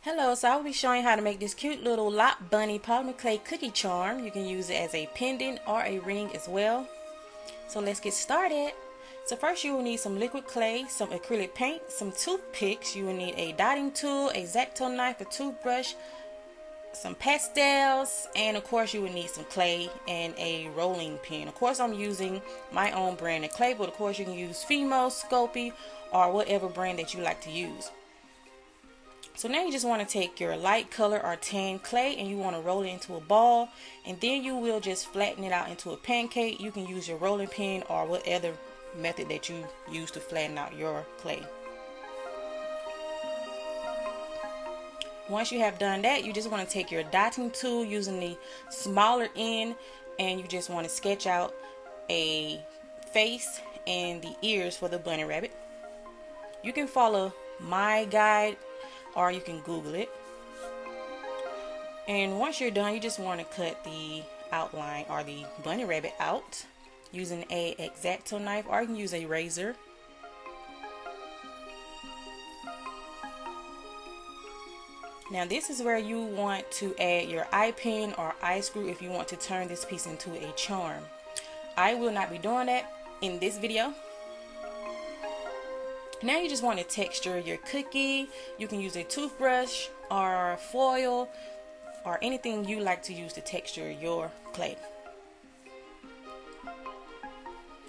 Hello, so I will be showing you how to make this cute little lot bunny polymer clay cookie charm. You can use it as a pendant or a ring as well. So let's get started. So first you will need some liquid clay, some acrylic paint, some toothpicks. You will need a dotting tool, a X-Acto knife, a toothbrush, some pastels, and of course you will need some clay and a rolling pin. Of course I'm using my own brand of clay, but of course you can use Fimo, Sculpey, or whatever brand that you like to use. So now you just want to take your light color or tan clay and you want to roll it into a ball, and then you will just flatten it out into a pancake. You can use your rolling pin or whatever method that you use to flatten out your clay. Once you have done that, you just want to take your dotting tool using the smaller end, and you just want to sketch out a face and the ears for the bunny rabbit. You can follow my guide or you can Google it. And once you're done, you just want to cut the outline or the bunny rabbit out using a X-Acto knife, or you can use a razor. Now this is where you want to add your eye pin or eye screw if you want to turn this piece into a charm. I will not be doing that in this video. Now you just want to texture your cookie. You can use a toothbrush or foil or anything you like to use to texture your clay.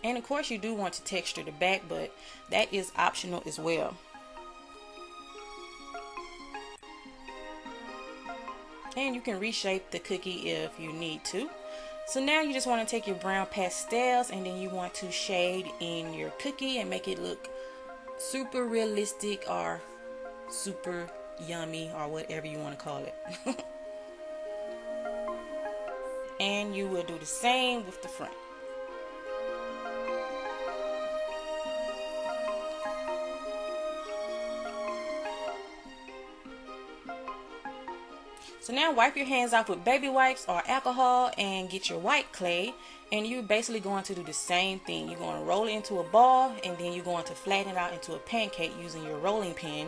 And of course you do want to texture the back, but that is optional as well. And you can reshape the cookie if you need to. So now you just want to take your brown pastels and then you want to shade in your cookie and make it look super realistic or super yummy or whatever you want to call it. And you will do the same with the front. So now wipe your hands off with baby wipes or alcohol and get your white clay, and you're basically going to do the same thing. You're going to roll it into a ball and then you're going to flatten it out into a pancake using your rolling pin.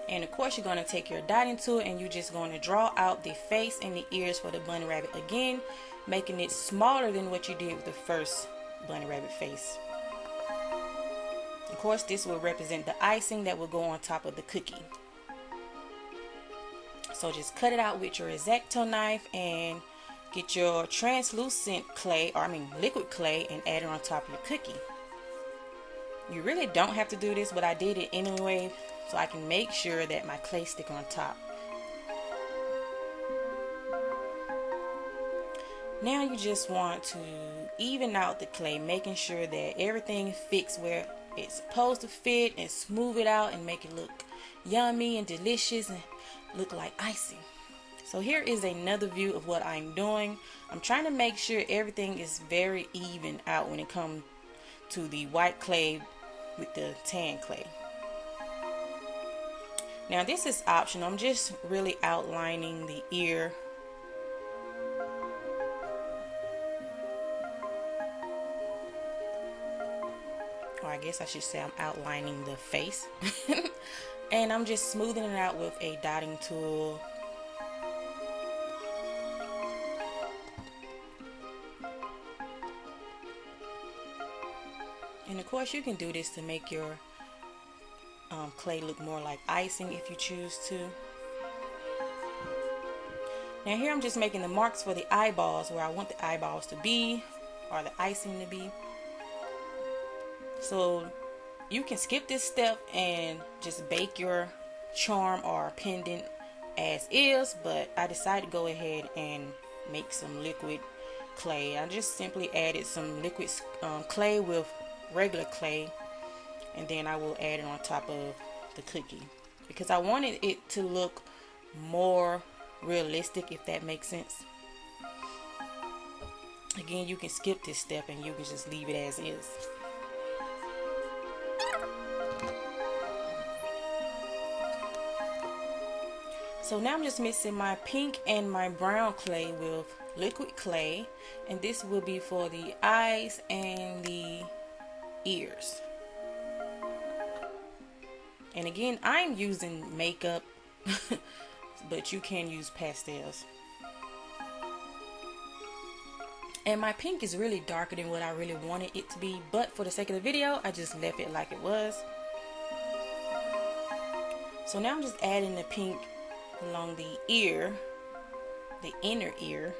And of course you're going to take your dotting tool and you're just going to draw out the face and the ears for the bunny rabbit again, making it smaller than what you did with the first bunny rabbit face. Of course this will represent the icing that will go on top of the cookie. So just cut it out with your X-Acto knife and get your translucent clay, or liquid clay, and add it on top of your cookie. You really don't have to do this, but I did it anyway so I can make sure that my clay stick on top. Now you just want to even out the clay, making sure that everything fits where it's supposed to fit, and smooth it out and make it look yummy and delicious and look like icing. So here is another view of what I'm doing. I'm trying to make sure everything is very even out when it comes to the white clay with the tan clay. Now this is optional. I'm just really outlining the ear. Or I guess I should say I'm outlining the face. And I'm just smoothing it out with a dotting tool. And of course you can do this to make your clay look more like icing if you choose to. Now here I'm just making the marks for the eyeballs where I want the eyeballs to be, or the icing to be. So you can skip this step and just bake your charm or pendant as is, but I decided to go ahead and make some liquid clay. I just simply added some liquid clay with regular clay, and then I will add it on top of the cookie because I wanted it to look more realistic, if that makes sense. Again, you can skip this step and you can just leave it as is. So now I'm just mixing my pink and my brown clay with liquid clay, and this will be for the eyes and the ears. And again, I'm using makeup, but you can use pastels. And my pink is really darker than what I really wanted it to be, but for the sake of the video, I just left it like it was. So now I'm just adding the pink along the ear, the inner ear.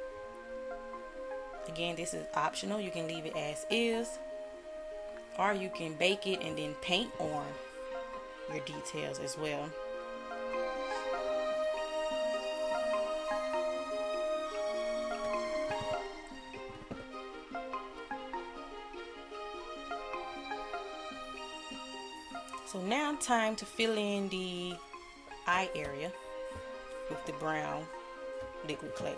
Again, this is optional. You can leave it as is, or you can bake it and then paint on your details as well. So now time to fill in the eye area with the brown liquid clay.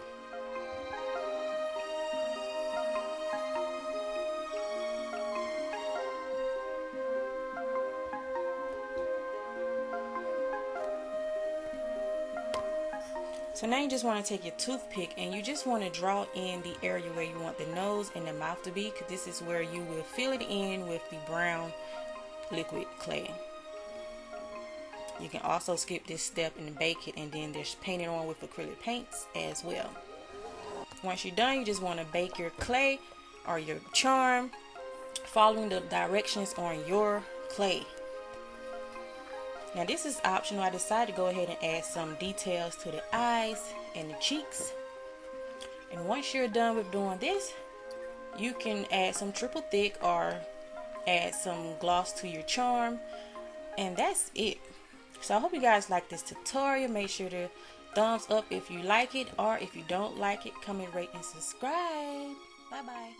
So now you just want to take your toothpick and you just want to draw in the area where you want the nose and the mouth to be, because this is where you will fill it in with the brown liquid clay. You can also skip this step and bake it, and then there's painting on with acrylic paints as well. Once you're done, you just want to bake your clay or your charm following the directions on your clay. Now this is optional. I decided to go ahead and add some details to the eyes and the cheeks. And once you're done with doing this, you can add some triple thick or add some gloss to your charm, and that's it. So I hope you guys like this tutorial. Make sure to thumbs up if you like it, or if you don't like it, comment, rate, and subscribe. Bye bye.